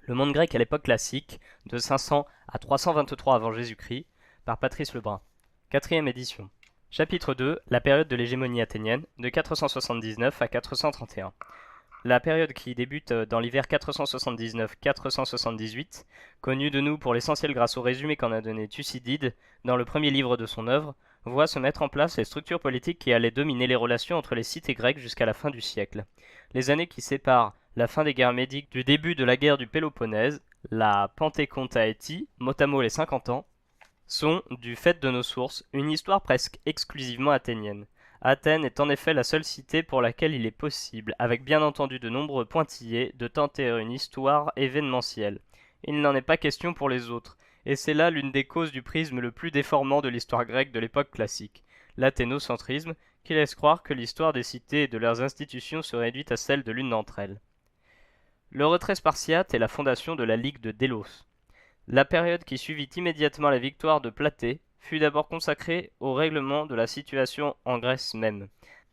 Le monde grec à l'époque classique, de 500 à 323 avant Jésus-Christ, par Patrice Lebrun. Quatrième édition. Chapitre 2. La période de l'hégémonie athénienne, de 479 à 431. La période qui débute dans l'hiver 479-478, connue de nous pour l'essentiel grâce au résumé qu'en a donné Thucydide dans le premier livre de son œuvre, voit se mettre en place les structures politiques qui allaient dominer les relations entre les cités grecques jusqu'à la fin du siècle. Les années qui séparent la fin des guerres médiques du début de la guerre du Péloponnèse, la Pantékontaétie, mot à mot les 50 ans, sont, du fait de nos sources, une histoire presque exclusivement athénienne. Athènes est en effet la seule cité pour laquelle il est possible, avec bien entendu de nombreux pointillés, de tenter une histoire événementielle. Il n'en est pas question pour les autres, et c'est là l'une des causes du prisme le plus déformant de l'histoire grecque de l'époque classique, l'athénocentrisme, qui laisse croire que l'histoire des cités et de leurs institutions se réduit à celle de l'une d'entre elles. Le retrait spartiate et la fondation de la Ligue de Délos. La période qui suivit immédiatement la victoire de Platée fut d'abord consacrée au règlement de la situation en Grèce même.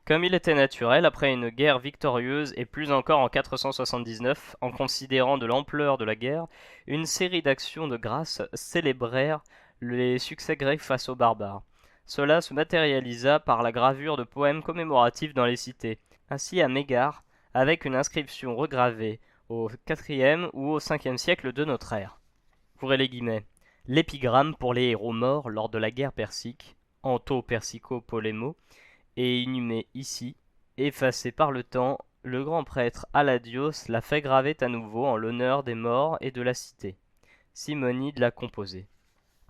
Comme il était naturel, après une guerre victorieuse et plus encore en 479, en considérant de l'ampleur de la guerre, une série d'actions de grâce célébrèrent les succès grecs face aux barbares. Cela se matérialisa par la gravure de poèmes commémoratifs dans les cités, ainsi à Mégare, avec une inscription regravée au IVe ou au Ve siècle de notre ère. Ouvrez les guillemets. L'épigramme pour les héros morts lors de la guerre persique, anto-persico-polémo, est inhumé ici, effacé par le temps, le grand prêtre Aladios l'a fait graver à nouveau en l'honneur des morts et de la cité. Simonide l'a composé.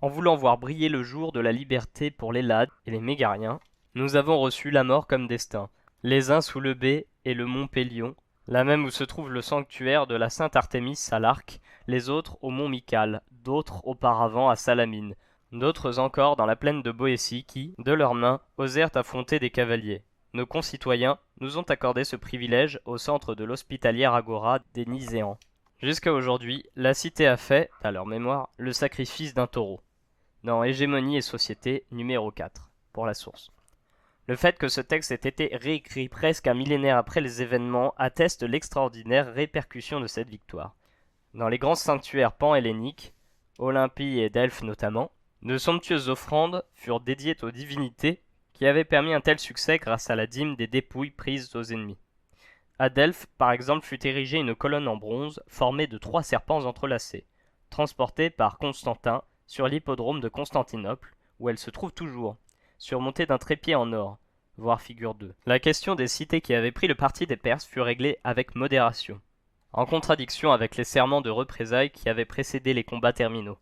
En voulant voir briller le jour de la liberté pour les Lades et les Mégariens, nous avons reçu la mort comme destin, les uns sous le Bé et le mont Pélion, là même où se trouve le sanctuaire de la Sainte Artémis à l'Arc, les autres au mont Mycale, d'autres auparavant à Salamine, d'autres encore dans la plaine de Boétie qui, de leurs mains, osèrent affronter des cavaliers. Nos concitoyens nous ont accordé ce privilège au centre de l'hospitalière agora des Niséans. Jusqu'à aujourd'hui, la cité a fait, à leur mémoire, le sacrifice d'un taureau. Dans Hégémonie et Société, numéro 4, pour la source. Le fait que ce texte ait été réécrit presque un millénaire après les événements atteste l'extraordinaire répercussion de cette victoire. Dans les grands sanctuaires pan-helléniques, Olympie et Delphes notamment, de somptueuses offrandes furent dédiées aux divinités qui avaient permis un tel succès grâce à la dîme des dépouilles prises aux ennemis. À Delphes, par exemple, fut érigée une colonne en bronze formée de 3 serpents entrelacés, transportés par Constantin sur l'hippodrome de Constantinople, où elle se trouve toujours, surmontée d'un trépied en or, voire figure 2. La question des cités qui avaient pris le parti des Perses fut réglée avec modération, en contradiction avec les serments de représailles qui avaient précédé les combats terminaux.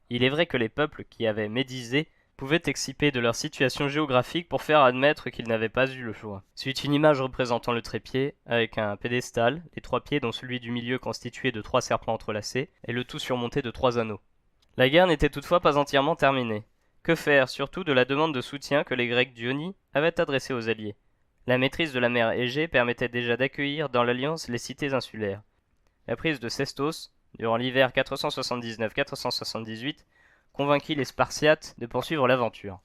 Il est vrai que les peuples qui avaient médisé pouvaient exciper de leur situation géographique pour faire admettre qu'ils n'avaient pas eu le choix. Suit une image représentant le trépied, avec un pédestal, les 3 pieds dont celui du milieu constitué de 3 serpents entrelacés, et le tout surmonté de 3 anneaux. La guerre n'était toutefois pas entièrement terminée. Que faire, surtout, de la demande de soutien que les Grecs d'Ionie avaient adressée aux Alliés? La maîtrise de la mer Égée permettait déjà d'accueillir dans l'Alliance les cités insulaires. La prise de Sestos, durant l'hiver 479-478, convainquit les Spartiates de poursuivre l'aventure.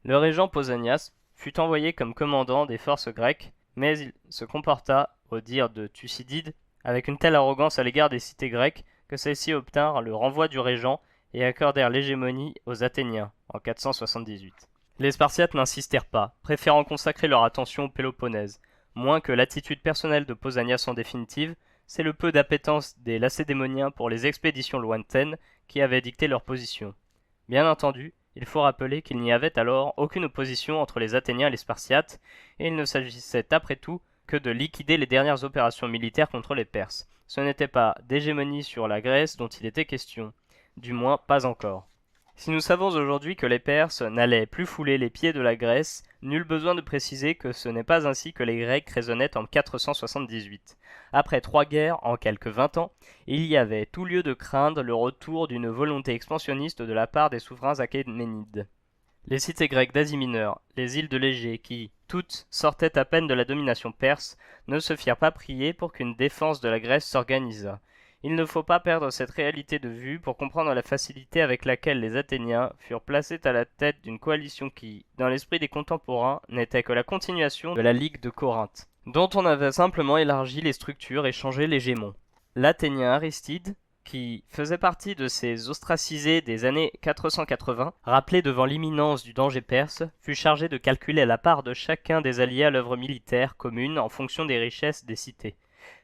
Le régent Pausanias fut envoyé comme commandant des forces grecques, mais il se comporta, au dire de Thucydide, avec une telle arrogance à l'égard des cités grecques que celles-ci obtinrent le renvoi du régent et accordèrent l'hégémonie aux Athéniens en 478. Les Spartiates n'insistèrent pas, préférant consacrer leur attention au Péloponnèse, moins que l'attitude personnelle de Pausanias en définitive, c'est le peu d'appétence des Lacédémoniens pour les expéditions lointaines qui avait dicté leur position. Bien entendu, il faut rappeler qu'il n'y avait alors aucune opposition entre les Athéniens et les Spartiates, et il ne s'agissait après tout que de liquider les dernières opérations militaires contre les Perses. Ce n'était pas d'hégémonie sur la Grèce dont il était question, du moins pas encore. Si nous savons aujourd'hui que les Perses n'allaient plus fouler les pieds de la Grèce, nul besoin de préciser que ce n'est pas ainsi que les Grecs raisonnaient en 478. Après 3 guerres en quelques 20 ans, il y avait tout lieu de craindre le retour d'une volonté expansionniste de la part des souverains achéménides. Les cités grecques d'Asie mineure, les îles de l'Égée qui, toutes, sortaient à peine de la domination perse, ne se firent pas prier pour qu'une défense de la Grèce s'organisât. Il ne faut pas perdre cette réalité de vue pour comprendre la facilité avec laquelle les Athéniens furent placés à la tête d'une coalition qui, dans l'esprit des contemporains, n'était que la continuation de la Ligue de Corinthe, dont on avait simplement élargi les structures et changé l'hégémon. l'Athénien Aristide, qui faisait partie de ces ostracisés des années 480, rappelé devant l'imminence du danger perse, fut chargé de calculer la part de chacun des alliés à l'œuvre militaire commune en fonction des richesses des cités,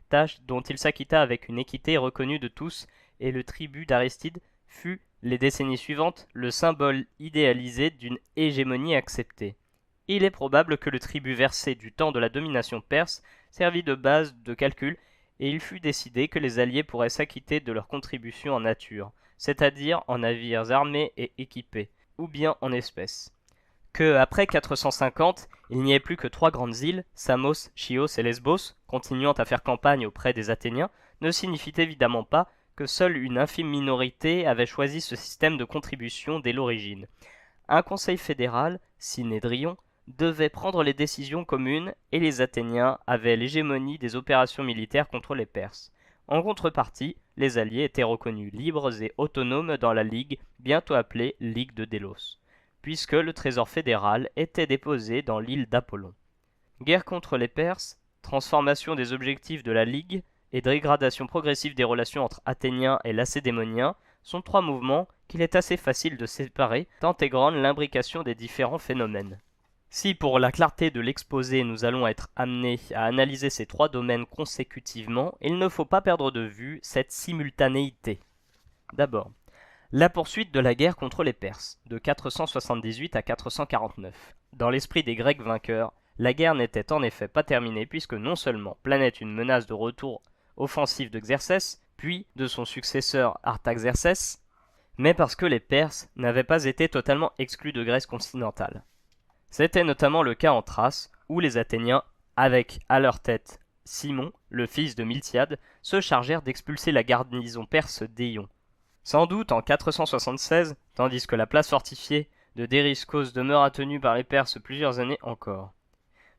tâche dont il s'acquitta avec une équité reconnue de tous, et le tribut d'Aristide fut, les décennies suivantes, le symbole idéalisé d'une hégémonie acceptée. Il est probable que le tribut versé du temps de la domination perse servit de base de calcul, et il fut décidé que les alliés pourraient s'acquitter de leur contribution en nature, c'est-à-dire en navires armés et équipés, ou bien en espèces. Que, après 450, il n'y ait plus que 3 grandes îles, Samos, Chios et Lesbos, continuant à faire campagne auprès des Athéniens, ne signifie évidemment pas que seule une infime minorité avait choisi ce système de contribution dès l'origine. Un conseil fédéral, Synédrion, devait prendre les décisions communes et les Athéniens avaient l'hégémonie des opérations militaires contre les Perses. En contrepartie, les alliés étaient reconnus libres et autonomes dans la Ligue, bientôt appelée Ligue de Délos, puisque le trésor fédéral était déposé dans l'île d'Apollon. Guerre contre les Perses, transformation des objectifs de la Ligue et dégradation progressive des relations entre Athéniens et Lacédémoniens sont 3 mouvements qu'il est assez facile de séparer tant est grande l'imbrication des différents phénomènes. Si pour la clarté de l'exposé nous allons être amenés à analyser ces 3 domaines consécutivement, il ne faut pas perdre de vue cette simultanéité. D'abord, la poursuite de la guerre contre les Perses, de 478 à 449. Dans l'esprit des Grecs vainqueurs, la guerre n'était en effet pas terminée puisque non seulement planait une menace de retour offensif de Xerxès, puis de son successeur Artaxerxès, mais parce que les Perses n'avaient pas été totalement exclus de Grèce continentale. C'était notamment le cas en Thrace, où les Athéniens, avec à leur tête Simon, le fils de Miltiade, se chargèrent d'expulser la garnison perse d'Eion. Sans doute en 476, tandis que la place fortifiée de Dériscos demeura tenue par les Perses plusieurs années encore.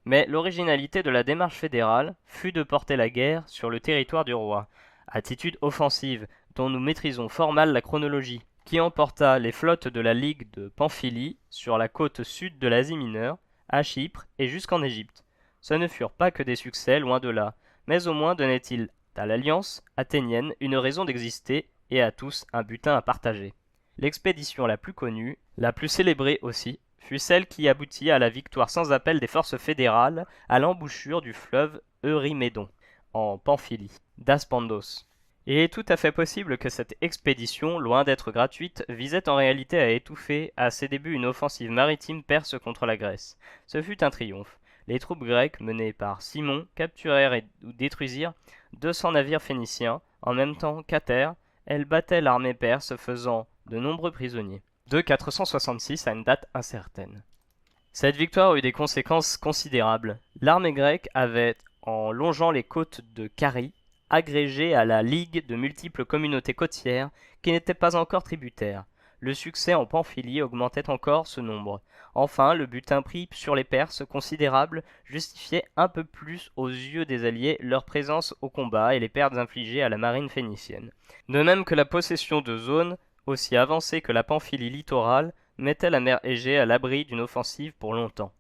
Mais l'originalité de la démarche fédérale fut de porter la guerre sur le territoire du roi, attitude offensive dont nous maîtrisons fort mal la chronologie, qui emporta les flottes de la Ligue de Pamphylie sur la côte sud de l'Asie mineure, à Chypre et jusqu'en Égypte. Ce ne furent pas que des succès, loin de là, mais au moins donnait-il à l'alliance athénienne une raison d'exister et à tous un butin à partager. L'expédition la plus connue, la plus célébrée aussi, fut celle qui aboutit à la victoire sans appel des forces fédérales à l'embouchure du fleuve Eurymédon, en Pamphylie, d'Aspandos. Il est tout à fait possible que cette expédition, loin d'être gratuite, visait en réalité à étouffer à ses débuts une offensive maritime perse contre la Grèce. Ce fut un triomphe. Les troupes grecques, menées par Simon, capturèrent ou détruisirent 200 navires phéniciens, en même temps qu'à terre, elles battaient l'armée perse faisant de nombreux prisonniers, de 466 à une date incertaine. Cette victoire eut des conséquences considérables. L'armée grecque avait, en longeant les côtes de Carie, agrégé à la Ligue de multiples communautés côtières qui n'étaient pas encore tributaires. Le succès en Pamphylie augmentait encore ce nombre. Enfin, le butin pris sur les Perses, considérable, justifiait un peu plus aux yeux des alliés leur présence au combat et les pertes infligées à la marine phénicienne. De même que la possession de zones aussi avancées que la Pamphylie littorale mettait la mer Égée à l'abri d'une offensive pour longtemps.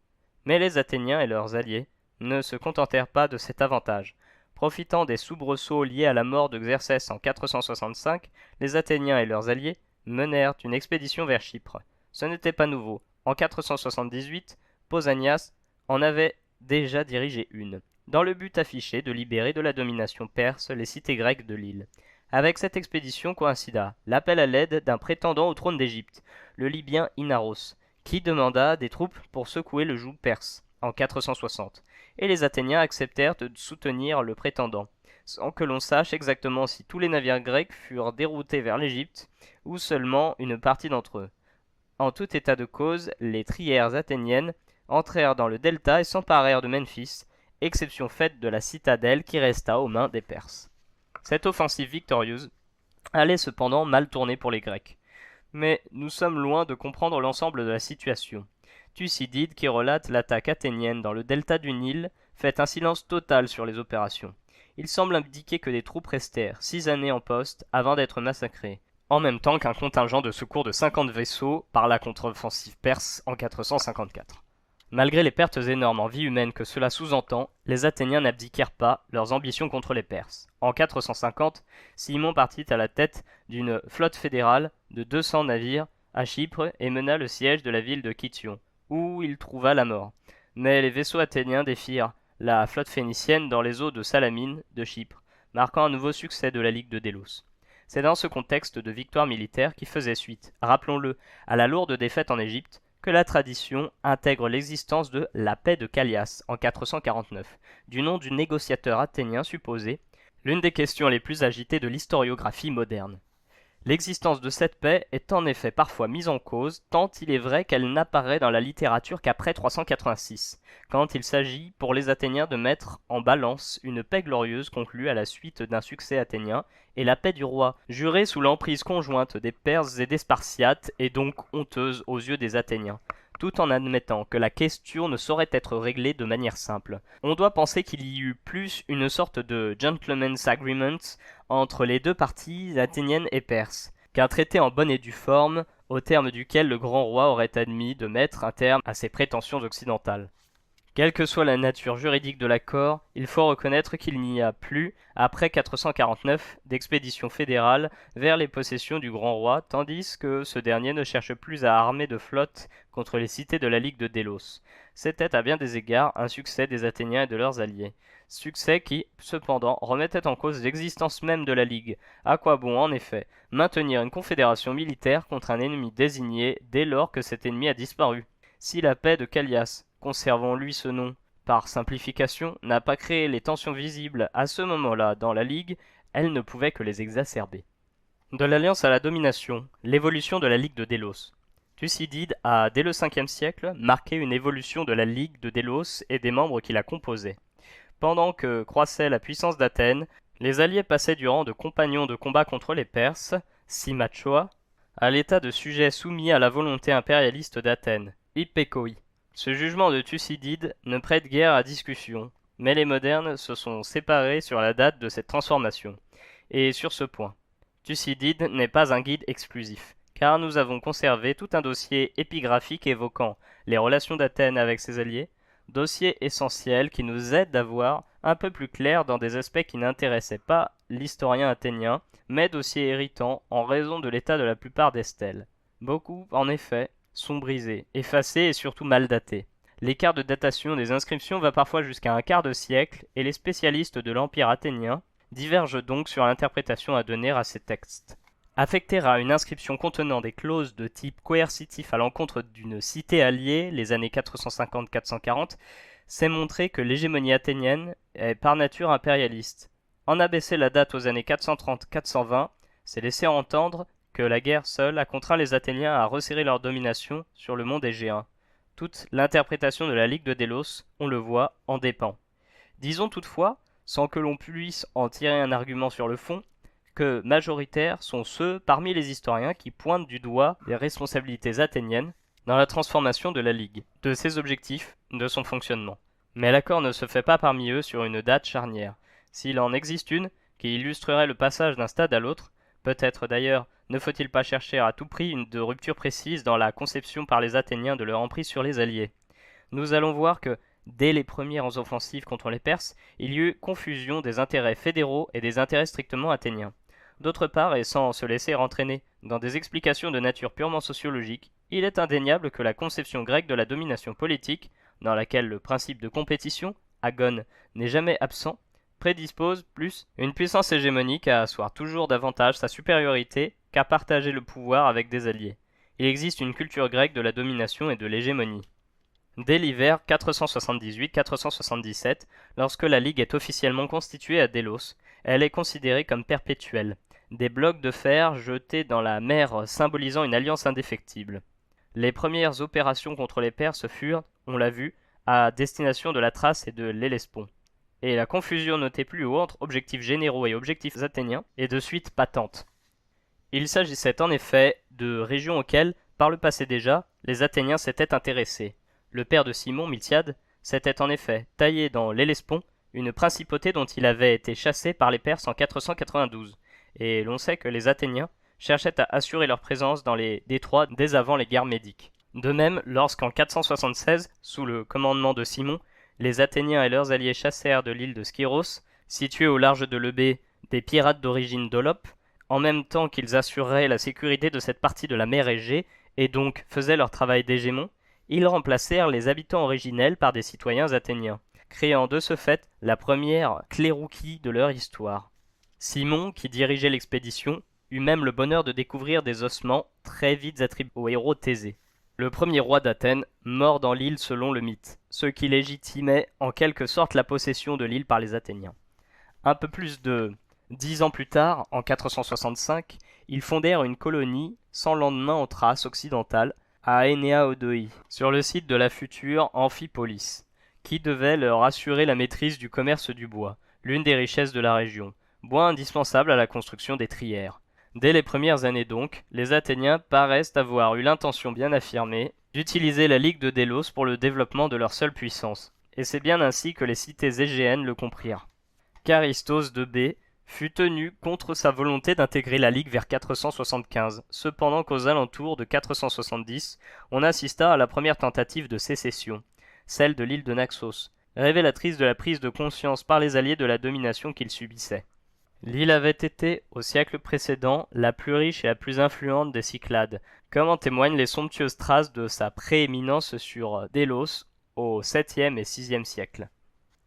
Mais les Athéniens et leurs alliés ne se contentèrent pas de cet avantage. Profitant des soubresauts liés à la mort de Xerxès en 465, les Athéniens et leurs alliés menèrent une expédition vers Chypre. Ce n'était pas nouveau. En 478, Pausanias en avait déjà dirigé une, dans le but affiché de libérer de la domination perse les cités grecques de l'île. Avec cette expédition coïncida l'appel à l'aide d'un prétendant au trône d'Égypte, le Libyen Inaros, qui demanda des troupes pour secouer le joug perse en 460, et les Athéniens acceptèrent de soutenir le prétendant, sans que l'on sache exactement si tous les navires grecs furent déroutés vers l'Égypte ou seulement une partie d'entre eux. En tout état de cause, les trières athéniennes entrèrent dans le delta et s'emparèrent de Memphis, exception faite de la citadelle qui resta aux mains des Perses. Cette offensive victorieuse allait cependant mal tourner pour les Grecs. Mais nous sommes loin de comprendre l'ensemble de la situation. Thucydide, qui relate l'attaque athénienne dans le delta du Nil, fait un silence total sur les opérations. Il semble indiquer que des troupes restèrent 6 années en poste avant d'être massacrées, en même temps qu'un contingent de secours de 50 vaisseaux par la contre-offensive perse en 454. Malgré les pertes énormes en vie humaine que cela sous-entend, les Athéniens n'abdiquèrent pas leurs ambitions contre les Perses. En 450, Cimon partit à la tête d'une flotte fédérale de 200 navires à Chypre et mena le siège de la ville de Kition, où il trouva la mort. Mais les vaisseaux athéniens défirent la flotte phénicienne dans les eaux de Salamine de Chypre, marquant un nouveau succès de la Ligue de Délos. C'est dans ce contexte de victoire militaire qui faisait suite, rappelons-le, à la lourde défaite en Égypte, que la tradition intègre l'existence de la paix de Callias en 449, du nom du négociateur athénien supposé, l'une des questions les plus agitées de l'historiographie moderne. L'existence de cette paix est en effet parfois mise en cause, tant il est vrai qu'elle n'apparaît dans la littérature qu'après 386, quand il s'agit pour les Athéniens de mettre en balance une paix glorieuse conclue à la suite d'un succès athénien, et la paix du roi, jurée sous l'emprise conjointe des Perses et des Spartiates, et donc honteuse aux yeux des Athéniens, tout en admettant que la question ne saurait être réglée de manière simple. On doit penser qu'il y eut plus une sorte de gentleman's agreement entre les deux parties athéniennes et perses, qu'un traité en bonne et due forme, au terme duquel le grand roi aurait admis de mettre un terme à ses prétentions occidentales. Quelle que soit la nature juridique de l'accord, il faut reconnaître qu'il n'y a plus, après 449, d'expédition fédérale vers les possessions du grand roi, tandis que ce dernier ne cherche plus à armer de flotte contre les cités de la Ligue de Délos. C'était à bien des égards un succès des Athéniens et de leurs alliés. Succès qui, cependant, remettait en cause l'existence même de la Ligue. À quoi bon, en effet, maintenir une confédération militaire contre un ennemi désigné dès lors que cet ennemi a disparu? Si la paix de Callias, conservons-lui ce nom, par simplification, n'a pas créé les tensions visibles à ce moment-là dans la Ligue, elle ne pouvait que les exacerber. De l'alliance à la domination, l'évolution de la Ligue de Délos. Thucydide a, dès le 5e siècle, marqué une évolution de la Ligue de Délos et des membres qui la composaient. Pendant que croissait la puissance d'Athènes, les alliés passaient du rang de compagnons de combat contre les Perses, Symachoa, à l'état de sujets soumis à la volonté impérialiste d'Athènes, Hippékoi. Ce jugement de Thucydide ne prête guère à discussion, mais les modernes se sont séparés sur la date de cette transformation. Et sur ce point, Thucydide n'est pas un guide exclusif, car nous avons conservé tout un dossier épigraphique évoquant les relations d'Athènes avec ses alliés, dossier essentiel qui nous aide à voir un peu plus clair dans des aspects qui n'intéressaient pas l'historien athénien, mais dossier irritant en raison de l'état de la plupart des stèles. Beaucoup, en effet, sont brisés, effacés et surtout mal datés. L'écart de datation des inscriptions va parfois jusqu'à un quart de siècle et les spécialistes de l'Empire athénien divergent donc sur l'interprétation à donner à ces textes. Affecter à une inscription contenant des clauses de type coercitif à l'encontre d'une cité alliée, les années 450-440, c'est montrer que l'hégémonie athénienne est par nature impérialiste. En abaisser la date aux années 430-420, c'est laisser entendre que la guerre seule a contraint les Athéniens à resserrer leur domination sur le monde égéen. Toute l'interprétation de la Ligue de Délos, on le voit, en dépend. Disons toutefois, sans que l'on puisse en tirer un argument sur le fond, que majoritaires sont ceux parmi les historiens qui pointent du doigt les responsabilités athéniennes dans la transformation de la Ligue, de ses objectifs, de son fonctionnement. Mais l'accord ne se fait pas parmi eux sur une date charnière. S'il en existe une, qui illustrerait le passage d'un stade à l'autre, peut-être d'ailleurs ne faut-il pas chercher à tout prix une de rupture précise dans la conception par les Athéniens de leur emprise sur les Alliés. Nous allons voir que, dès les premières offensives contre les Perses, il y eut confusion des intérêts fédéraux et des intérêts strictement athéniens. D'autre part, et sans se laisser entraîner dans des explications de nature purement sociologique, il est indéniable que la conception grecque de la domination politique, dans laquelle le principe de compétition, agone, n'est jamais absent, prédispose plus une puissance hégémonique à asseoir toujours davantage sa supériorité qu'à partager le pouvoir avec des alliés. Il existe une culture grecque de la domination et de l'hégémonie. Dès l'hiver 478-477, lorsque la Ligue est officiellement constituée à Délos, elle est considérée comme perpétuelle, des blocs de fer jetés dans la mer symbolisant une alliance indéfectible. Les premières opérations contre les Perses furent, on l'a vu, à destination de la Thrace et de l'Hellespont. Et la confusion notée plus haut entre objectifs généraux et objectifs athéniens est de suite patente. Il s'agissait en effet de régions auxquelles, par le passé déjà, les Athéniens s'étaient intéressés. Le père de Simon, Miltiade, s'était en effet taillé dans l'Hellespont, une principauté dont il avait été chassé par les Perses en 492, et l'on sait que les Athéniens cherchaient à assurer leur présence dans les détroits dès avant les guerres médiques. De même, lorsqu'en 476, sous le commandement de Cimon, les Athéniens et leurs alliés chassèrent de l'île de Skyros, située au large de l'Eubée, des pirates d'origine dolope, en même temps qu'ils assureraient la sécurité de cette partie de la mer Égée, et donc faisaient leur travail d'hégémon, ils remplacèrent les habitants originels par des citoyens athéniens, créant de ce fait la première clérouquie de leur histoire. Cimon, qui dirigeait l'expédition, eut même le bonheur de découvrir des ossements très vite attribués au héros Thésée, le premier roi d'Athènes, mort dans l'île selon le mythe, ce qui légitimait en quelque sorte la possession de l'île par les Athéniens. Un peu plus de 10 ans plus tard, en 465, ils fondèrent une colonie sans lendemain en Thrace occidentale, à Aenéaodoi, sur le site de la future Amphipolis, qui devait leur assurer la maîtrise du commerce du bois, l'une des richesses de la région, bois indispensable à la construction des trières. Dès les premières années donc, les Athéniens paraissent avoir eu l'intention bien affirmée d'utiliser la Ligue de Délos pour le développement de leur seule puissance, et c'est bien ainsi que les cités égéennes le comprirent. Charistos de B fut tenu contre sa volonté d'intégrer la Ligue vers 475, cependant qu'aux alentours de 470, on assista à la première tentative de sécession, celle de l'île de Naxos, révélatrice de la prise de conscience par les alliés de la domination qu'ils subissaient. L'île avait été, au siècle précédent, la plus riche et la plus influente des Cyclades, comme en témoignent les somptueuses traces de sa prééminence sur Délos au 7e et 6e siècle.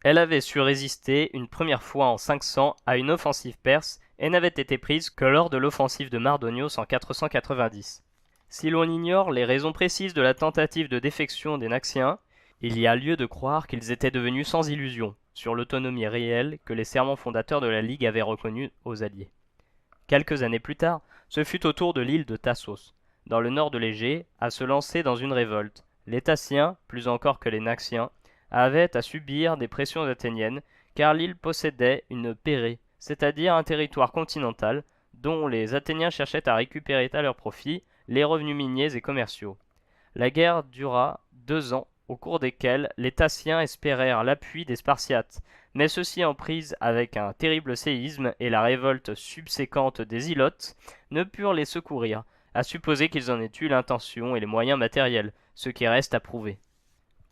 Elle avait su résister une première fois en 500 à une offensive perse et n'avait été prise que lors de l'offensive de Mardonios en 490. Si l'on ignore les raisons précises de la tentative de défection des Naxiens, il y a lieu de croire qu'ils étaient devenus sans illusion sur l'autonomie réelle que les serments fondateurs de la Ligue avaient reconnue aux Alliés. Quelques années plus tard, ce fut au tour de l'île de Tassos, dans le nord de l'Égée, à se lancer dans une révolte. Les Tassiens, plus encore que les Naxiens, avaient à subir des pressions athéniennes, car l'île possédait une pérée, c'est-à-dire un territoire continental, dont les Athéniens cherchaient à récupérer à leur profit les revenus miniers et commerciaux. La guerre dura 2 ans, au cours desquels les Tassiens espérèrent l'appui des Spartiates, mais ceux-ci, en prise avec un terrible séisme et la révolte subséquente des Ilotes, ne purent les secourir, à supposer qu'ils en aient eu l'intention et les moyens matériels, ce qui reste à prouver.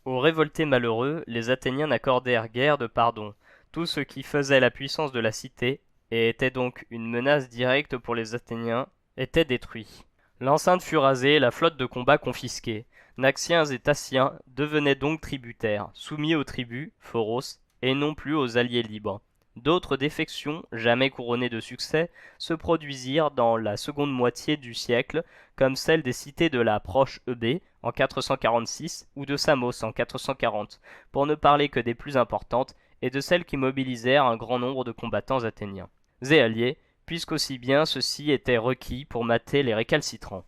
Aux révoltés malheureux, les Athéniens n'accordèrent guère de pardon. Tout ce qui faisait la puissance de la cité, et était donc une menace directe pour les Athéniens, était détruit. L'enceinte fut rasée, la flotte de combat confisquée. Naxiens et Tassiens devenaient donc tributaires, soumis aux tribus, Phoros, et non plus aux alliés libres. D'autres défections, jamais couronnées de succès, se produisirent dans la seconde moitié du siècle, comme celle des cités de la proche Eubée en 446 ou de Samos en 440, pour ne parler que des plus importantes, et de celles qui mobilisèrent un grand nombre de combattants athéniens et alliés, puisqu'aussi bien ceux-ci étaient requis pour mater les récalcitrants.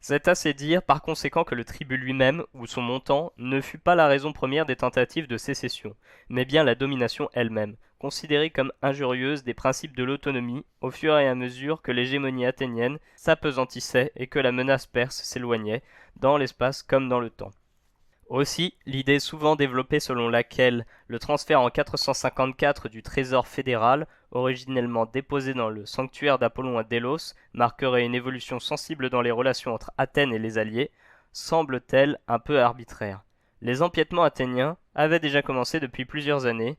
C'est assez dire par conséquent que le tribut lui-même, ou son montant, ne fut pas la raison première des tentatives de sécession, mais bien la domination elle-même, considérée comme injurieuse des principes de l'autonomie au fur et à mesure que l'hégémonie athénienne s'apesantissait et que la menace perse s'éloignait, dans l'espace comme dans le temps. Aussi, l'idée souvent développée selon laquelle le transfert en 454 du trésor fédéral, originellement déposé dans le sanctuaire d'Apollon à Délos, marquerait une évolution sensible dans les relations entre Athènes et les alliés, semble-t-elle un peu arbitraire. Les empiètements athéniens avaient déjà commencé depuis plusieurs années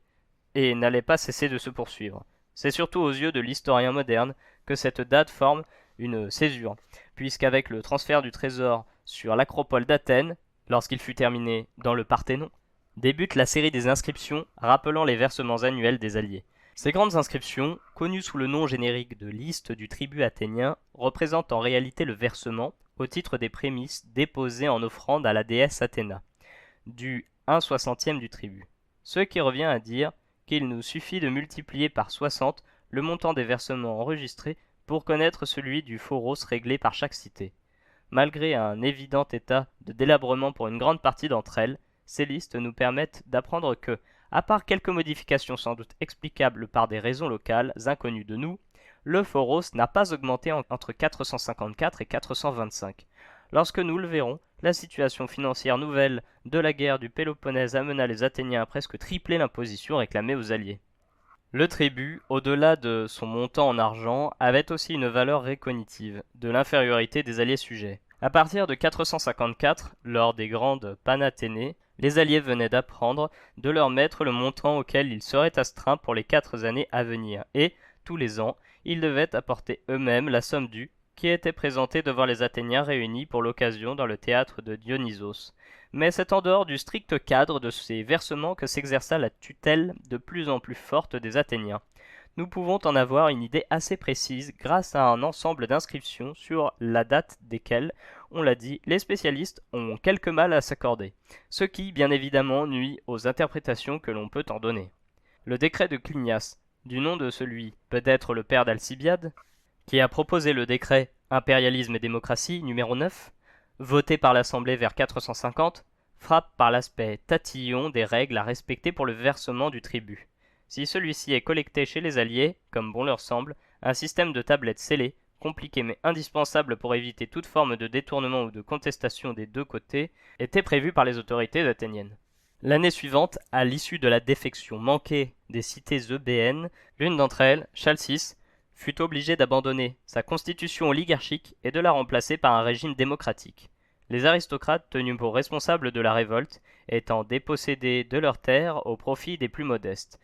et n'allaient pas cesser de se poursuivre. C'est surtout aux yeux de l'historien moderne que cette date forme une césure, puisqu'avec le transfert du trésor sur l'acropole d'Athènes, lorsqu'il fut terminé dans le Parthénon, débute la série des inscriptions rappelant les versements annuels des alliés. Ces grandes inscriptions, connues sous le nom générique de liste du tribut athénien, représentent en réalité le versement, au titre des prémices déposées en offrande à la déesse Athéna, du 1/60 du tribut. Ce qui revient à dire qu'il nous suffit de multiplier par 60 le montant des versements enregistrés pour connaître celui du phoros réglé par chaque cité. Malgré un évident état de délabrement pour une grande partie d'entre elles, ces listes nous permettent d'apprendre que, à part quelques modifications sans doute explicables par des raisons locales inconnues de nous, le phoros n'a pas augmenté entre 454 et 425. Lorsque nous le verrons, la situation financière nouvelle de la guerre du Péloponnèse amena les Athéniens à presque tripler l'imposition réclamée aux alliés. Le tribut, au-delà de son montant en argent, avait aussi une valeur recognitive, de l'infériorité des alliés sujets. À partir de 454, lors des grandes Panathénées, les alliés venaient d'apprendre de leur maître le montant auquel ils seraient astreints pour les 4 années à venir, et, tous les ans, ils devaient apporter eux-mêmes la somme due, qui était présentée devant les Athéniens réunis pour l'occasion dans le théâtre de Dionysos. Mais c'est en dehors du strict cadre de ces versements que s'exerça la tutelle de plus en plus forte des Athéniens. Nous pouvons en avoir une idée assez précise grâce à un ensemble d'inscriptions sur la date desquelles, on l'a dit, les spécialistes ont quelque mal à s'accorder, ce qui, bien évidemment, nuit aux interprétations que l'on peut en donner. Le décret de Clinias, du nom de celui, peut-être le père d'Alcibiade, qui a proposé le décret Impérialisme et démocratie numéro 9, voté par l'Assemblée vers 450, frappe par l'aspect tatillon des règles à respecter pour le versement du tribut. Si celui-ci est collecté chez les alliés, comme bon leur semble, un système de tablettes scellées, compliqué mais indispensable pour éviter toute forme de détournement ou de contestation des deux côtés, était prévu par les autorités athéniennes. L'année suivante, à l'issue de la défection manquée des cités eubéennes, l'une d'entre elles, Chalcis, fut obligée d'abandonner sa constitution oligarchique et de la remplacer par un régime démocratique. Les aristocrates tenus pour responsables de la révolte étant dépossédés de leurs terres au profit des plus modestes.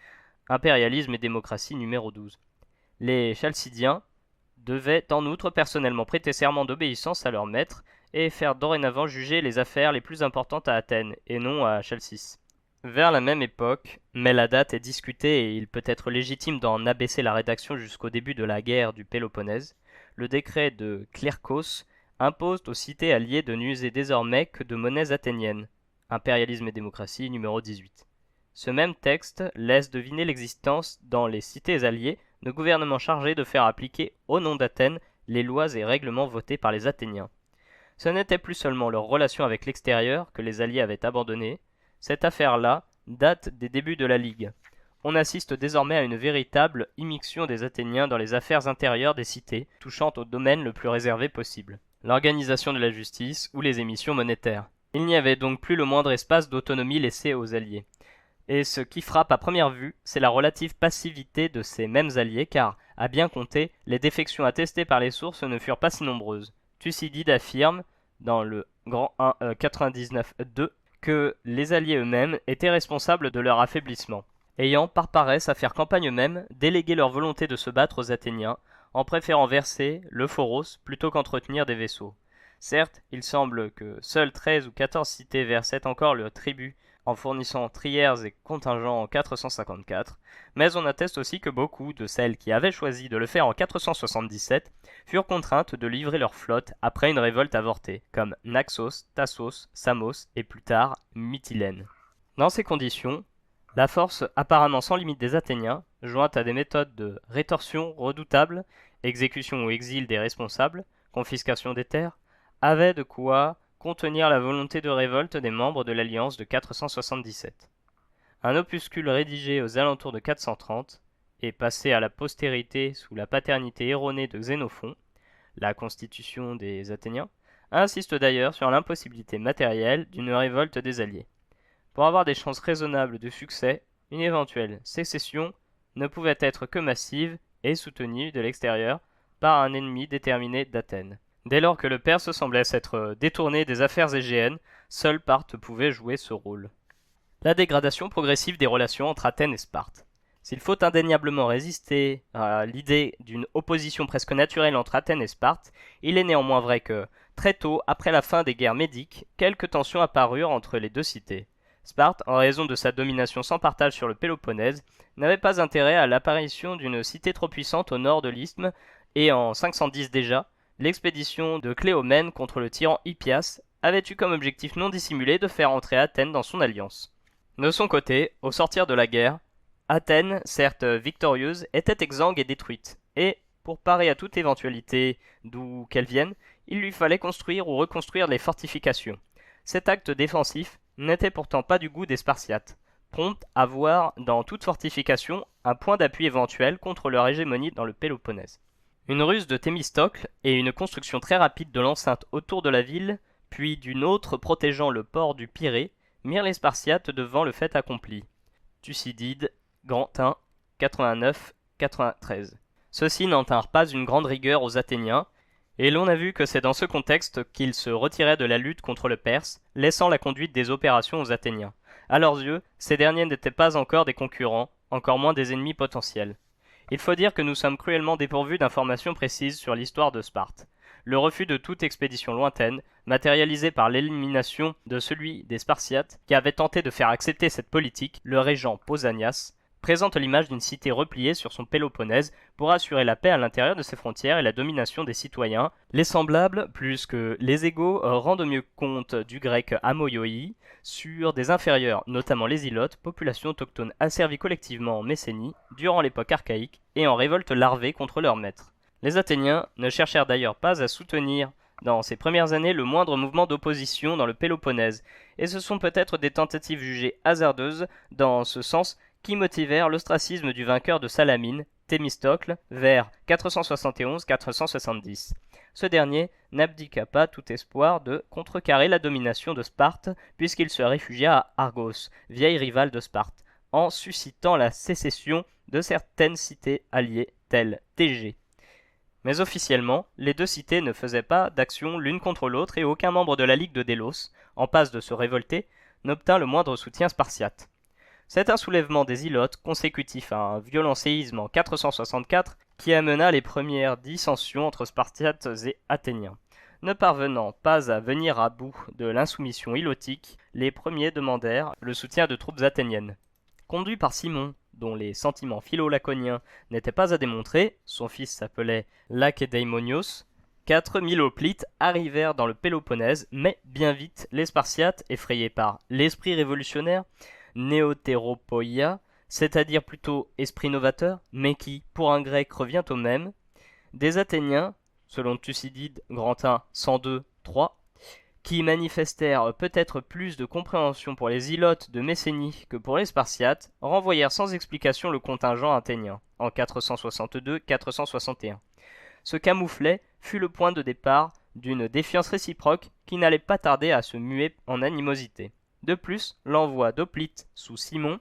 Impérialisme et démocratie numéro 12. Les Chalcidiens devaient en outre personnellement prêter serment d'obéissance à leur maître et faire dorénavant juger les affaires les plus importantes à Athènes et non à Chalcis. Vers la même époque, mais la date est discutée et il peut être légitime d'en abaisser la rédaction jusqu'au début de la guerre du Péloponnèse, le décret de Clercos impose aux cités alliées de n'user désormais que de monnaies athéniennes. Impérialisme et démocratie numéro 18. Ce même texte laisse deviner l'existence dans les cités alliées de gouvernements chargés de faire appliquer au nom d'Athènes les lois et règlements votés par les Athéniens. Ce n'était plus seulement leur relation avec l'extérieur que les alliés avaient abandonnée, cette affaire-là date des débuts de la Ligue. On assiste désormais à une véritable immixtion des Athéniens dans les affaires intérieures des cités, touchant au domaine le plus réservé possible, l'organisation de la justice ou les émissions monétaires. Il n'y avait donc plus le moindre espace d'autonomie laissé aux alliés. Et ce qui frappe à première vue, c'est la relative passivité de ces mêmes alliés, car, à bien compter, les défections attestées par les sources ne furent pas si nombreuses. Thucydide affirme, dans le grand 1 99.2, que les alliés eux-mêmes étaient responsables de leur affaiblissement, ayant, par paresse à faire campagne eux-mêmes, délégué leur volonté de se battre aux Athéniens, en préférant verser le phoros plutôt qu'entretenir des vaisseaux. Certes, il semble que seules 13 ou 14 cités versaient encore le tribut en fournissant trières et contingents en 454, mais on atteste aussi que beaucoup de celles qui avaient choisi de le faire en 477 furent contraintes de livrer leur flotte après une révolte avortée, comme Naxos, Tassos, Samos et plus tard Mytilène. Dans ces conditions, la force apparemment sans limite des Athéniens, jointe à des méthodes de rétorsion redoutables, exécution ou exil des responsables, confiscation des terres, avait de quoi contenir la volonté de révolte des membres de l'Alliance de 477. Un opuscule rédigé aux alentours de 430 et passé à la postérité sous la paternité erronée de Xénophon, la constitution des Athéniens, insiste d'ailleurs sur l'impossibilité matérielle d'une révolte des alliés. Pour avoir des chances raisonnables de succès, une éventuelle sécession ne pouvait être que massive et soutenue de l'extérieur par un ennemi déterminé d'Athènes. Dès lors que le Perse semblait s'être détourné des affaires égéennes, seul Sparte pouvait jouer ce rôle. La dégradation progressive des relations entre Athènes et Sparte. S'il faut indéniablement résister à l'idée d'une opposition presque naturelle entre Athènes et Sparte, il est néanmoins vrai que, très tôt après la fin des guerres médiques, quelques tensions apparurent entre les deux cités. Sparte, en raison de sa domination sans partage sur le Péloponnèse, n'avait pas intérêt à l'apparition d'une cité trop puissante au nord de l'isthme, et en 510 déjà, l'expédition de Cléomène contre le tyran Hippias avait eu comme objectif non dissimulé de faire entrer Athènes dans son alliance. De son côté, au sortir de la guerre, Athènes, certes victorieuse, était exsangue et détruite, et, pour parer à toute éventualité d'où qu'elle vienne, il lui fallait construire ou reconstruire les fortifications. Cet acte défensif n'était pourtant pas du goût des Spartiates, prompts à voir dans toute fortification un point d'appui éventuel contre leur hégémonie dans le Péloponnèse. Une ruse de Thémistocle et une construction très rapide de l'enceinte autour de la ville, puis d'une autre protégeant le port du Pirée, mirent les Spartiates devant le fait accompli. Thucydide, Grand 1, 89-93. Ceux-ci n'en tinrent pas une grande rigueur aux Athéniens, Et l'on a vu que c'est dans ce contexte qu'ils se retiraient de la lutte contre le Perse, laissant la conduite des opérations aux Athéniens. À leurs yeux, ces derniers n'étaient pas encore des concurrents, encore moins des ennemis potentiels. Il faut dire que nous sommes cruellement dépourvus d'informations précises sur l'histoire de Sparte. Le refus de toute expédition lointaine, matérialisé par l'élimination de celui des Spartiates qui avait tenté de faire accepter cette politique, le régent Pausanias, présente l'image d'une cité repliée sur son Péloponnèse pour assurer la paix à l'intérieur de ses frontières et la domination des citoyens. Les semblables, plus que les égaux, rendent mieux compte du grec amoioi sur des inférieurs, notamment les Ilotes, population autochtone asservie collectivement en Messénie durant l'époque archaïque et en révolte larvée contre leurs maîtres. Les Athéniens ne cherchèrent d'ailleurs pas à soutenir dans ces premières années le moindre mouvement d'opposition dans le Péloponnèse, et ce sont peut-être des tentatives jugées hasardeuses dans ce sens qui motivèrent l'ostracisme du vainqueur de Salamine, Thémistocle, vers 471-470. Ce dernier n'abdiqua pas tout espoir de contrecarrer la domination de Sparte, puisqu'il se réfugia à Argos, vieille rivale de Sparte, en suscitant la sécession de certaines cités alliées telles Thégée. Mais officiellement, les deux cités ne faisaient pas d'action l'une contre l'autre et aucun membre de la Ligue de Délos, en passe de se révolter, n'obtint le moindre soutien spartiate. C'est un soulèvement des Ilotes consécutif à un violent séisme en 464 qui amena les premières dissensions entre Spartiates et Athéniens. Ne parvenant pas à venir à bout de l'insoumission ilotique, les premiers demandèrent le soutien de troupes athéniennes. Conduit par Simon, dont les sentiments philo-laconiens n'étaient pas à démontrer, son fils s'appelait Lacédémonios, 4000 hoplites arrivèrent dans le Péloponnèse, mais bien vite les Spartiates, effrayés par l'esprit révolutionnaire, Néotéropoïa, c'est-à-dire plutôt esprit novateur, mais qui, pour un grec, revient au même, des Athéniens, selon Thucydide, Grand 1, 102-3, qui manifestèrent peut-être plus de compréhension pour les Ilotes de Messénie que pour les Spartiates, renvoyèrent sans explication le contingent athénien, en 462-461. Ce camouflet fut le point de départ d'une défiance réciproque qui n'allait pas tarder à se muer en animosité. De plus, l'envoi d'Hoplite sous Simon,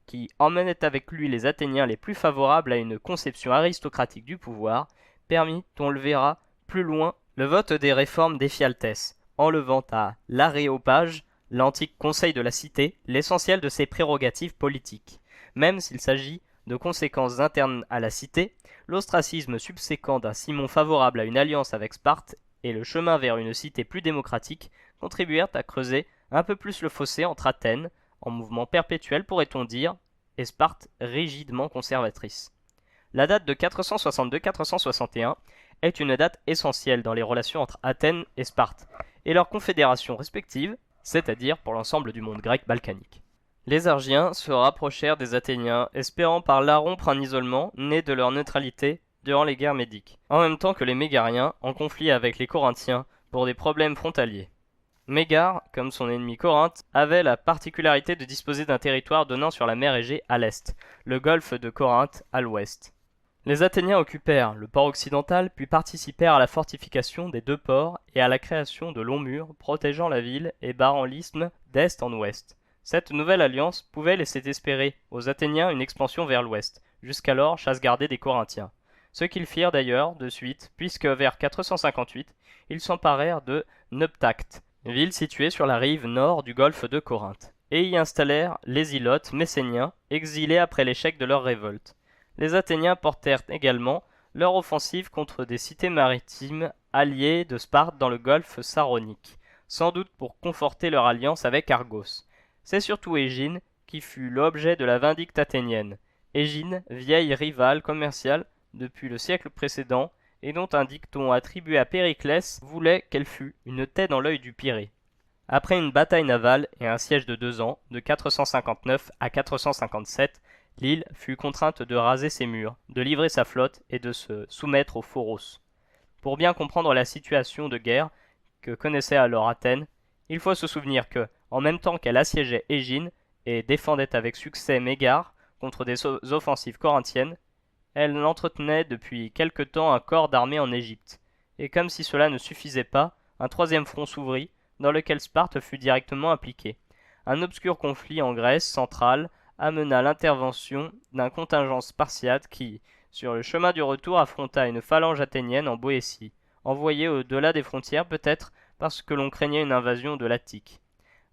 qui emmenait avec lui les Athéniens les plus favorables à une conception aristocratique du pouvoir, permit, on le verra plus loin, le vote des réformes d'Éphialtès, enlevant à l'Aréopage, l'antique conseil de la cité, l'essentiel de ses prérogatives politiques. Même s'il s'agit de conséquences internes à la cité, l'ostracisme subséquent d'un Simon favorable à une alliance avec Sparte et le chemin vers une cité plus démocratique contribuèrent à creuser un peu plus le fossé entre Athènes, en mouvement perpétuel pourrait-on dire, et Sparte rigidement conservatrice. La date de 462-461 est une date essentielle dans les relations entre Athènes et Sparte, et leurs confédérations respectives, c'est-à-dire pour l'ensemble du monde grec balkanique. Les Argiens se rapprochèrent des Athéniens, espérant par là rompre un isolement né de leur neutralité durant les guerres médiques, en même temps que les Mégariens en conflit avec les Corinthiens pour des problèmes frontaliers. Mégare, comme son ennemi Corinthe, avait la particularité de disposer d'un territoire donnant sur la mer Égée à l'est, le golfe de Corinthe à l'ouest. Les Athéniens occupèrent le port occidental puis participèrent à la fortification des deux ports et à la création de longs murs protégeant la ville et barrant l'isthme d'est en ouest. Cette nouvelle alliance pouvait laisser espérer aux Athéniens une expansion vers l'ouest, jusqu'alors chasse gardée des Corinthiens. Ce qu'ils firent d'ailleurs de suite, puisque vers 458, ils s'emparèrent de Neoptacte, ville située sur la rive nord du golfe de Corinthe, et y installèrent les Ilotes messéniens, exilés après l'échec de leur révolte. Les Athéniens portèrent également leur offensive contre des cités maritimes alliées de Sparte dans le golfe saronique, sans doute pour conforter leur alliance avec Argos. C'est surtout Égine qui fut l'objet de la vindicte athénienne. Égine, vieille rivale commerciale depuis le siècle précédent, et dont un dicton attribué à Périclès voulait qu'elle fût une taie dans l'œil du Pirée. Après une bataille navale et un siège de 2 ans, de 459 à 457, l'île fut contrainte de raser ses murs, de livrer sa flotte et de se soumettre aux Phoros. Pour bien comprendre la situation de guerre que connaissait alors Athènes, il faut se souvenir que, en même temps qu'elle assiégeait Égine et défendait avec succès Mégare contre des offensives corinthiennes, elle entretenait depuis quelque temps un corps d'armée en Égypte, et comme si cela ne suffisait pas, un troisième front s'ouvrit, dans lequel Sparte fut directement impliquée. Un obscur conflit en Grèce centrale amena l'intervention d'un contingent spartiate qui, sur le chemin du retour, affronta une phalange athénienne en Boétie, envoyés au-delà des frontières peut-être parce que l'on craignait une invasion de l'Attique.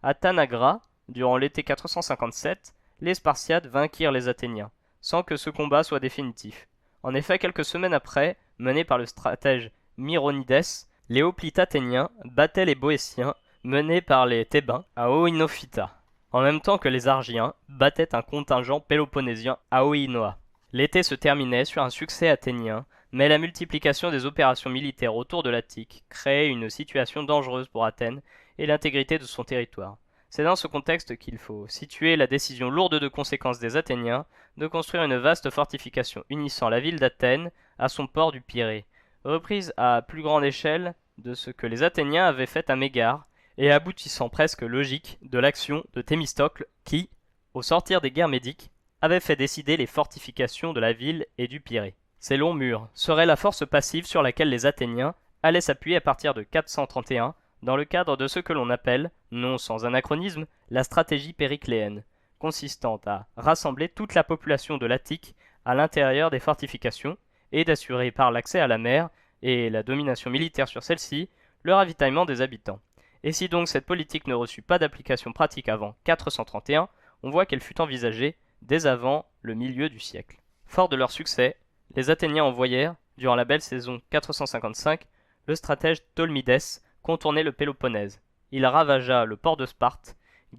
À Tanagra, durant l'été 457, les Spartiates vainquirent les Athéniens, sans que ce combat soit définitif. En effet, quelques semaines après, menés par le stratège Myronides, les hoplites athéniens battaient les Boétiens, menés par les Thébains, à Oinophyta, en même temps que les Argiens battaient un contingent péloponnésien à Oinoa. L'été se terminait sur un succès athénien, mais la multiplication des opérations militaires autour de l'Attique créait une situation dangereuse pour Athènes et l'intégrité de son territoire. C'est dans ce contexte qu'il faut situer la décision lourde de conséquences des Athéniens de construire une vaste fortification unissant la ville d'Athènes à son port du Pirée, reprise à plus grande échelle de ce que les Athéniens avaient fait à Mégare, et aboutissant presque logique de l'action de Thémistocle qui, au sortir des guerres médiques, avait fait décider les fortifications de la ville et du Pirée. Ces longs murs seraient la force passive sur laquelle les Athéniens allaient s'appuyer à partir de 431 dans le cadre de ce que l'on appelle, non sans anachronisme, la stratégie péricléenne, consistant à rassembler toute la population de l'Attique à l'intérieur des fortifications et d'assurer par l'accès à la mer et la domination militaire sur celle-ci le ravitaillement des habitants. Et si donc cette politique ne reçut pas d'application pratique avant 431, on voit qu'elle fut envisagée dès avant le milieu du siècle. Fort de leur succès, les Athéniens envoyèrent, durant la belle saison 455, le stratège Tolmides contourner le Péloponnèse. Il ravagea le port de Sparte,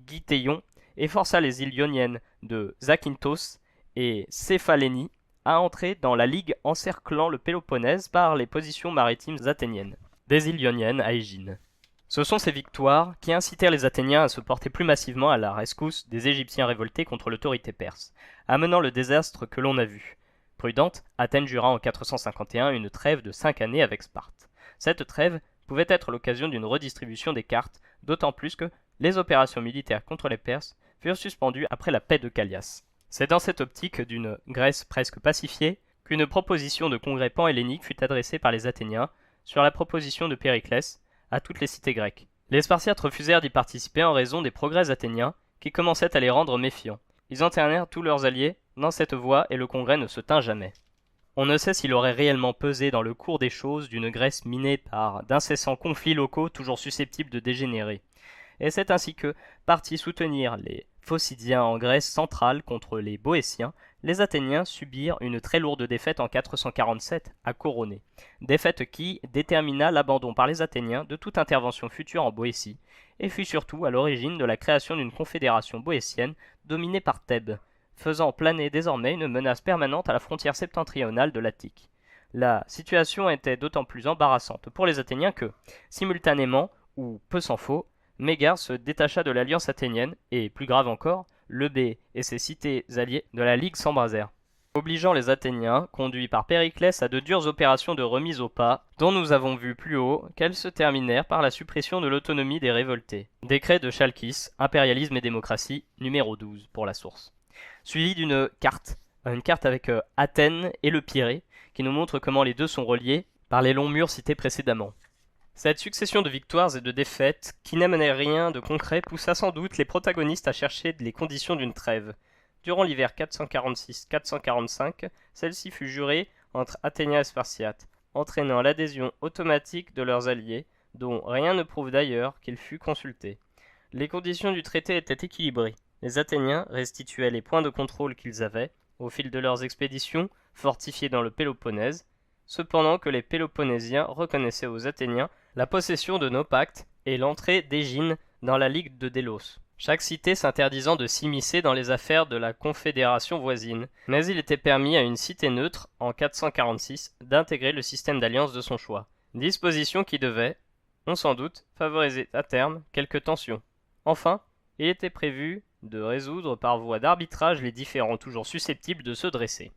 Gitéion, et força les îles ioniennes de Zakynthos et Céphalénie à entrer dans la ligue encerclant le Péloponnèse par les positions maritimes athéniennes, des îles ioniennes à Égine. Ce sont ces victoires qui incitèrent les Athéniens à se porter plus massivement à la rescousse des Égyptiens révoltés contre l'autorité perse, amenant le désastre que l'on a vu. Prudente, Athènes jura en 451 une trêve de 5 années avec Sparte. Cette trêve pouvait être l'occasion d'une redistribution des cartes, d'autant plus que les opérations militaires contre les Perses furent suspendues après la paix de Callias. C'est dans cette optique d'une Grèce presque pacifiée qu'une proposition de congrès panhellénique fut adressée par les Athéniens sur la proposition de Périclès à toutes les cités grecques. Les Spartiates refusèrent d'y participer en raison des progrès athéniens qui commençaient à les rendre méfiants. Ils entraînèrent tous leurs alliés dans cette voie et le congrès ne se tint jamais. On ne sait s'il aurait réellement pesé dans le cours des choses d'une Grèce minée par d'incessants conflits locaux toujours susceptibles de dégénérer. Et c'est ainsi que, partis soutenir les Phocidiens en Grèce centrale contre les Boétiens, les Athéniens subirent une très lourde défaite en 447 à Coronée. Défaite qui détermina l'abandon par les Athéniens de toute intervention future en Boétie, et fut surtout à l'origine de la création d'une confédération boétienne dominée par Thèbes, faisant planer désormais une menace permanente à la frontière septentrionale de l'Attique. La situation était d'autant plus embarrassante pour les Athéniens que, simultanément, ou peu s'en faut, Mégare se détacha de l'alliance athénienne et, plus grave encore, Lebé et ses cités alliées de la Ligue s'embrasèrent, obligeant les Athéniens, conduits par Périclès, à de dures opérations de remise au pas, dont nous avons vu plus haut qu'elles se terminèrent par la suppression de l'autonomie des révoltés. Décret de Chalkis, Impérialisme et démocratie, numéro 12 pour la source. Suivi d'une carte, une carte avec Athènes et le Pirée, qui nous montre comment les deux sont reliés par les longs murs cités précédemment. Cette succession de victoires et de défaites, qui n'amenait rien de concret, poussa sans doute les protagonistes à chercher les conditions d'une trêve. Durant l'hiver 446-445, celle-ci fut jurée entre Athéniens et Spartiates, entraînant l'adhésion automatique de leurs alliés, dont rien ne prouve d'ailleurs qu'il fût consulté. Les conditions du traité étaient équilibrées. Les Athéniens restituaient les points de contrôle qu'ils avaient, au fil de leurs expéditions, fortifiés dans le Péloponnèse, cependant que les Péloponnésiens reconnaissaient aux Athéniens la possession de Naupacte et l'entrée d'Égine dans la Ligue de Délos, chaque cité s'interdisant de s'immiscer dans les affaires de la confédération voisine, mais il était permis à une cité neutre, en 446, d'intégrer le système d'alliance de son choix, disposition qui devait, on s'en doute, favoriser à terme quelques tensions. Enfin, il était prévu de résoudre par voie d'arbitrage les différends toujours susceptibles de se dresser.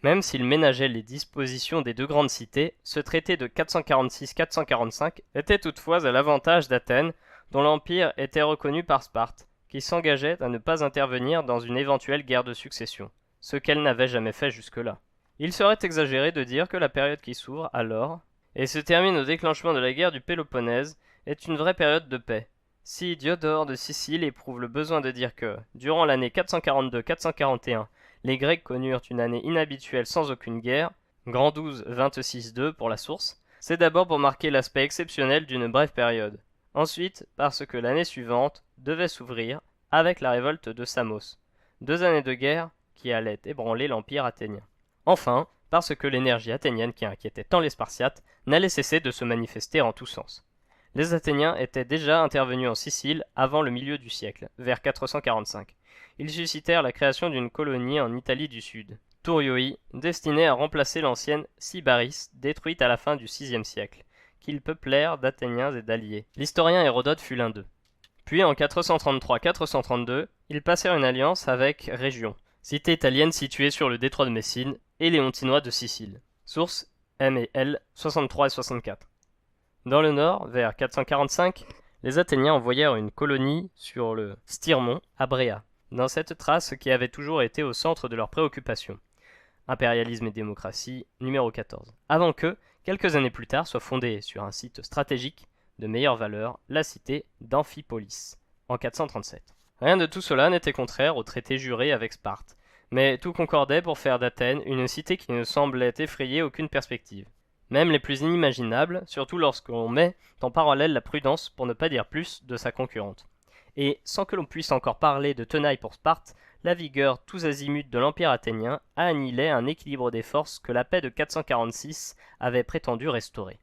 Même s'il ménageait les dispositions des deux grandes cités, ce traité de 446-445 était toutefois à l'avantage d'Athènes, dont l'empire était reconnu par Sparte, qui s'engageait à ne pas intervenir dans une éventuelle guerre de succession, ce qu'elle n'avait jamais fait jusque-là. Il serait exagéré de dire que la période qui s'ouvre alors, et se termine au déclenchement de la guerre du Péloponnèse, est une vraie période de paix. Si Diodore de Sicile éprouve le besoin de dire que, durant l'année 442-441, les Grecs connurent une année inhabituelle sans aucune guerre, Grand 12, 26-2 pour la source, C'est d'abord pour marquer l'aspect exceptionnel d'une brève période. Ensuite, parce que l'année suivante devait s'ouvrir avec la révolte de Samos. 2 années de guerre qui allaient ébranler l'empire athénien. Enfin, parce que l'énergie athénienne qui inquiétait tant les Spartiates n'allait cesser de se manifester en tous sens. Les Athéniens étaient déjà intervenus en Sicile avant le milieu du siècle, vers 445. Ils suscitèrent la création d'une colonie en Italie du Sud, Tourioi, destinée à remplacer l'ancienne Sybaris, détruite à la fin du VIe siècle, qu'ils peuplèrent d'Athéniens et d'alliés. L'historien Hérodote fut l'un d'eux. Puis en 433-432, ils passèrent une alliance avec Région, cité italienne située sur le détroit de Messine, et les Ontinois de Sicile. Sources M et L 63 et 64. Dans le nord, vers 445, les Athéniens envoyèrent une colonie sur le Styrmont à Bréa, dans cette trace qui avait toujours été au centre de leurs préoccupations. Impérialisme et démocratie, numéro 14. Avant que, quelques années plus tard, soit fondée sur un site stratégique de meilleure valeur, la cité d'Amphipolis, en 437. Rien de tout cela n'était contraire au traité juré avec Sparte, mais tout concordait pour faire d'Athènes une cité qui ne semblait effrayer aucune perspective. Même les plus inimaginables, surtout lorsqu'on met en parallèle la prudence, pour ne pas dire plus, de sa concurrente. Et, sans que l'on puisse encore parler de tenaille pour Sparte, la vigueur tous azimuts de l'Empire athénien annihilait un équilibre des forces que la paix de 446 avait prétendu restaurer.